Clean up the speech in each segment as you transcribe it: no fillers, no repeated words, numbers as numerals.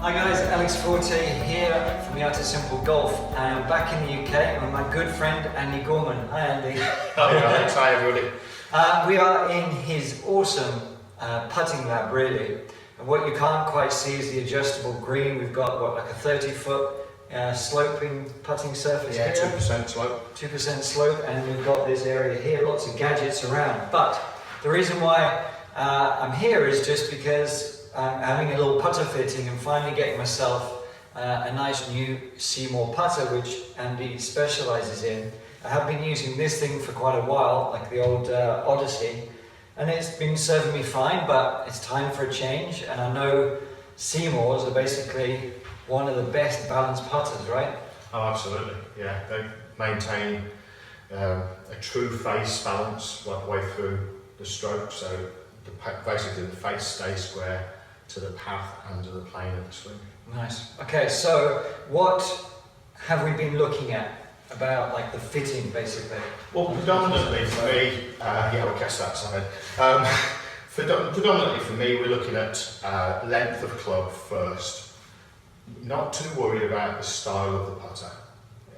Hi guys, Alex Forte here from the Art of Simple Golf, and I'm back in the UK with my good friend Andy Gorman. Hi Andy. Hi Alex, hi everybody. We are in his awesome putting lab really, and what you can't quite see is the adjustable green. We've got what, like a 30-foot sloping putting surface here. 2% slope. 2% slope, and we've got this area here, lots of gadgets around. But the reason why I'm here is just because I'm having a little putter fitting and finally getting myself a nice new Seymour putter, which Andy specialises in. I have been using this thing for quite a while, like the old Odyssey, and it's been serving me fine, but it's time for a change, and I know Seymours are basically one of the best balanced putters, right? Oh, absolutely, yeah. They maintain a true face balance right the way through the stroke, so basically the face stays square to the path and to the plane of the swing. Nice. Okay, so what have we been looking at about like the fitting basically? Well, predominantly for me, we'll cast that aside. Predominantly for me, we're looking at length of club first. Not too worried about the style of the putter.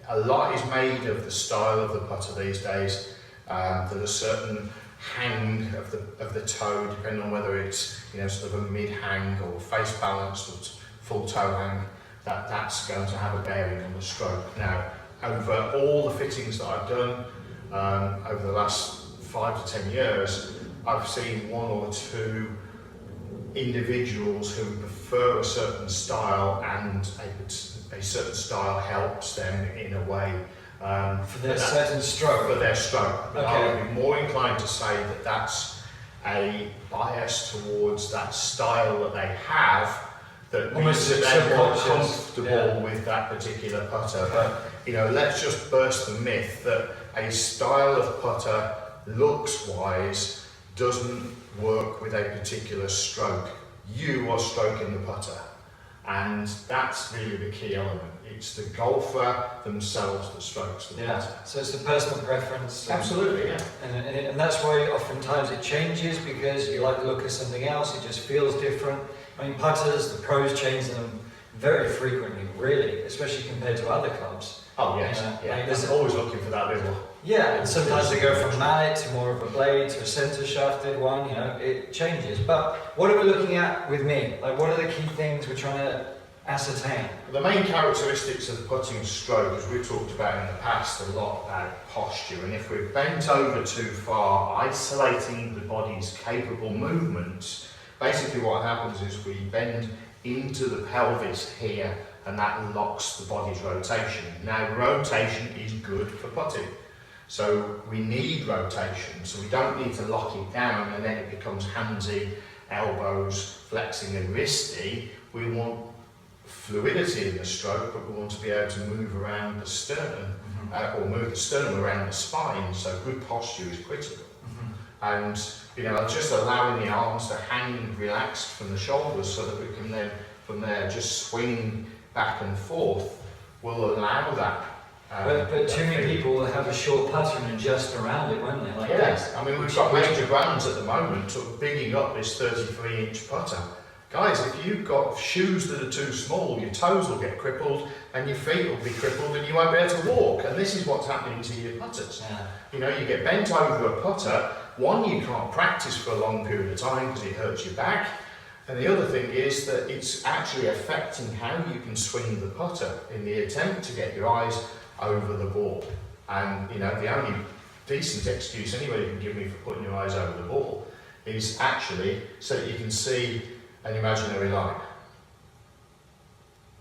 A lot is made of the style of the putter these days. There's a certain hang of the toe, depending on whether it's sort of a mid hang or face balanced or full toe hang. That's going to have a bearing on the stroke. Now, over all the fittings that I've done over the last 5 to 10 years, I've seen one or two individuals who prefer a certain style, and a certain style helps them in a way. For their certain stroke? For their stroke. Okay. I would be more inclined to say that that's a bias towards that style that they have, that means that they're more comfortable with that particular putter. But let's just burst the myth that a style of putter, looks-wise, doesn't work with a particular stroke. You are stroking the putter, and that's really the key element. It's the golfer themselves that strokes the putter. So it's the personal preference. Absolutely, yeah. And that's why oftentimes it changes, because you like the look of something else, it just feels different. I mean, putters, the pros change them very frequently, really, especially compared to other clubs. Oh yes, Like always looking for that little. Yeah, and sometimes they go from mallet to more of a blade to a centre shafted one, it changes. But what are we looking at with me? Like, what are the key things we're trying to ascertain? The main characteristics of the putting stroke, as we've talked about in the past a lot, about posture, and if we're bent over too far, isolating the body's capable movements, basically what happens is we bend into the pelvis here, and that locks the body's rotation. Now, rotation is good for putting. So we need rotation, so we don't need to lock it down and then it becomes handsy, elbows, flexing and wristy. We want fluidity in the stroke, but we want to be able to move around the sternum, or move the sternum around the spine, so good posture is critical. And just allowing the arms to hang relaxed from the shoulders so that we can then from there just swing back and forth will allow that. But too many people will have a short putter and adjust around it, won't they? Like yes, I mean, we've got major brands at the moment sort of bigging up this 33-inch putter. Guys, if you've got shoes that are too small, your toes will get crippled and your feet will be crippled and you won't be able to walk. And this is what's happening to your putters. Yeah. You get bent over a putter. One, you can't practice for a long period of time because it hurts your back. And the other thing is that it's actually affecting how you can swing the putter in the attempt to get your eyes over the ball. And the only decent excuse anybody can give me for putting your eyes over the ball is actually so that you can see an imaginary line.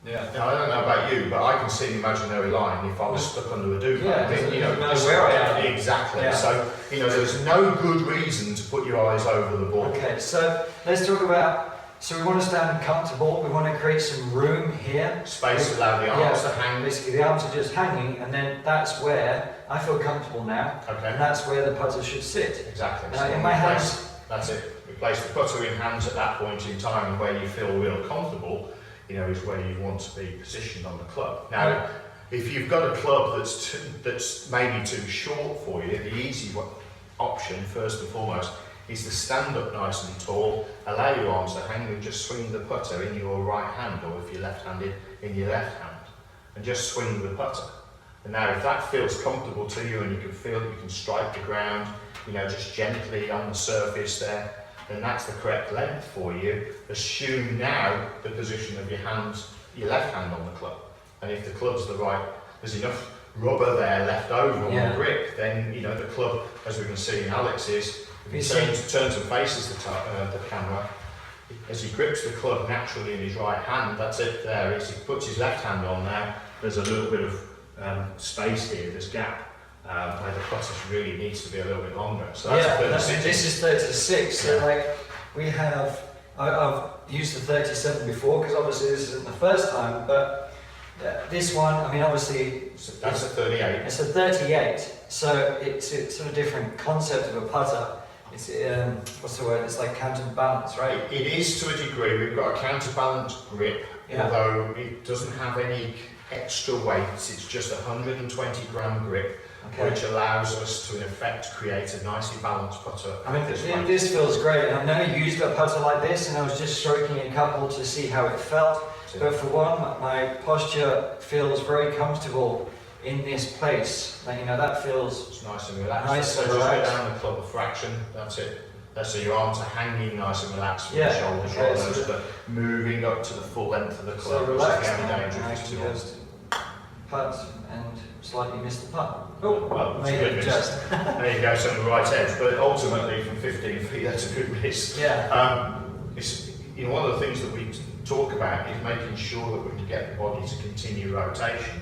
Yeah. Now, I don't know about you, but I can see an imaginary line if I was stuck under a duvet. Yeah, where I am. Exactly. Yeah. So, there's no good reason to put your eyes over the ball. Okay, so let's talk about, so we want to stand comfortable, we want to create some room here. Space to allow the arms to hang. Basically, the arms are just hanging, and then that's where I feel comfortable now. Okay. And that's where the putter should sit. Exactly. Now, in my hands. That's it. We place the putter in hands at that point in time, and where you feel real comfortable, is where you want to be positioned on the club. Now, if you've got a club that's maybe too short for you, the easy option, first and foremost, is to stand up nice and tall, allow your arms to hang and just swing the putter in your right hand, or if you're left-handed, in your left hand, and just swing the putter. And now if that feels comfortable to you and you can feel that you can strike the ground, you know, just gently on the surface there, then that's the correct length for you. Assume now the position of your hands, your left hand on the club. And if the club's the right, there's enough rubber there left over on the grip, then you know the club, as we can see in Alex's, if he turns and faces the camera, as he grips the club naturally in his right hand, that's it there. As he puts his left hand on now, there's a little bit of space here, this gap, where the putter really needs to be a little bit longer. So that's this is 36, so like we have, I've used the 37 before, because obviously this isn't the first time, but this one, I mean obviously, that's a 38. It's a 38, so it's a sort of different concept of a putter. It's, what's the word, it's like counterbalance, right? It is to a degree. We've got a counterbalance grip, although it doesn't have any extra weights. It's just a 120 gram grip, which allows us to in effect create a nicely balanced putter. I mean, this feels great. I've never used a putter like this, and I was just stroking a couple to see how it felt. But for one, my posture feels very comfortable in this place. Like, you know, that feels it's nice and relaxed. Nice so and just relaxed. go down the club a fraction. That's it. So your arms are hanging nice and relaxed from the shoulders, so but moving up to the full length of the club. So relaxed Which is now, dangerous and I if it's can too long. just putt and slightly miss the putt. Oh, Well, it's a made good it miss. just. There you go, it's on the right edge, but ultimately from 15 feet, that's a good miss. It's, you know, one of the things that we talk about is making sure that we can get the body to continue rotation.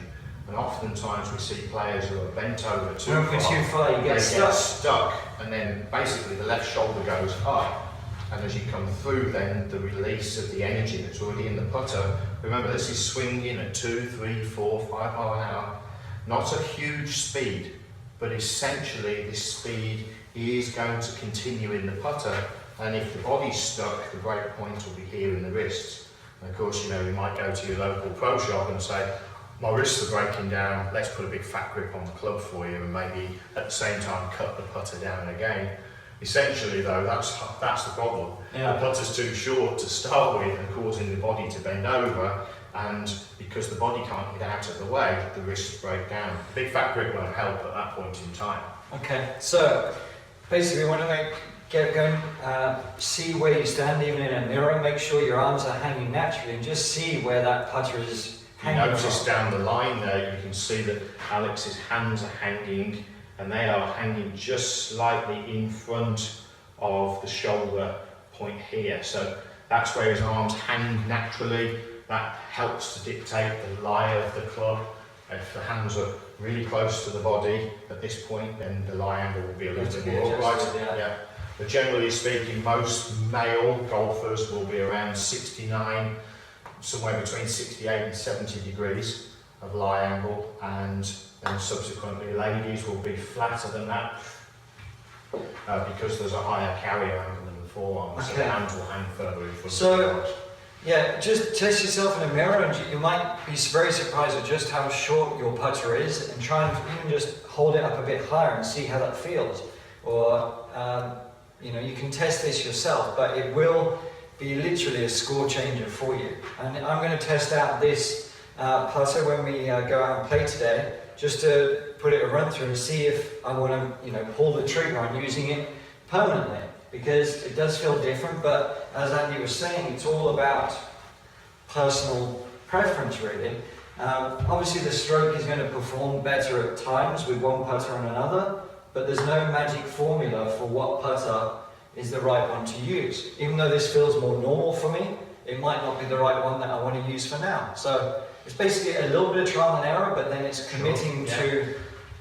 And oftentimes we see players who are bent over too far. You get stuck, and then basically the left shoulder goes up. And as you come through, then the release of the energy that's already in the putter. Remember, this is swinging at 2, 3, 4, 5 miles an hour. Not a huge speed, but essentially this speed is going to continue in the putter. And if the body's stuck, the break point will be here in the wrists. And of course, you know, you might go to your local pro shop and say, my wrists are breaking down, let's put a big fat grip on the club for you, and maybe at the same time cut the putter down again. Essentially though, that's the problem. The putter's too short to start with and causing the body to bend over, and because the body can't get out of the way, the wrists break down. A big fat grip won't help at that point in time. Okay, so basically we want to get going, see where you stand even in a mirror, make sure your arms are hanging naturally, and just see where that putter is hanging. You notice down the line there, you can see that Alex's hands are hanging, and they are hanging just slightly in front of the shoulder point here. So that's where his arms hang naturally. That helps to dictate the lie of the club. If the hands are really close to the body at this point, then the lie angle will be a little bit more upright. But generally speaking, most male golfers will be around 69, somewhere between 68 and 70 degrees of lie angle, and then subsequently ladies will be flatter than that because there's a higher carrier angle in the forearm, so the hands will hang further in front of the arms. Yeah, just test yourself in a mirror, and you might be very surprised at just how short your putter is, and try and even just hold it up a bit higher and see how that feels. Or you know, you can test this yourself, but it will be literally a score changer for you. And I'm going to test out this putter when we go out and play today, just to put it a run through and see if I want to, you know, pull the trigger on using it permanently, because it does feel different. But as Andy was saying, it's all about personal preference, really. Obviously, the stroke is going to perform better at times with one putter and another, but there's no magic formula for what putter is the right one to use. Even though this feels more normal for me, it might not be the right one that I want to use for now. So it's basically a little bit of trial and error, but then it's committing to,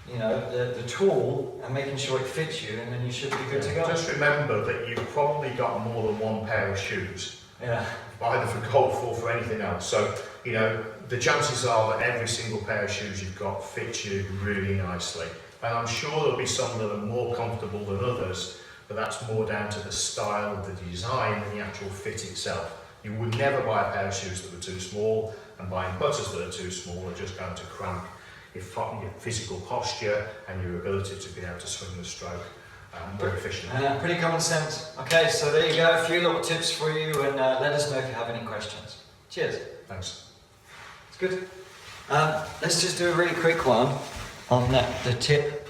you know, the tool and making sure it fits you, and then you should be good to go. Just remember that you've probably got more than one pair of shoes. Either for golf or for anything else. So, you know, the chances are that every single pair of shoes you've got fits you really nicely. And I'm sure there'll be some that are more comfortable than others, but that's more down to the style, the design, and the actual fit itself. You would never buy a pair of shoes that were too small, and buying putters that are too small are just going to cramp your physical posture and your ability to be able to swing the stroke. more efficient. Pretty common sense. Okay, so there you go, a few little tips for you, and let us know if you have any questions. Cheers. Thanks. It's good. Let's just do a really quick one on the tip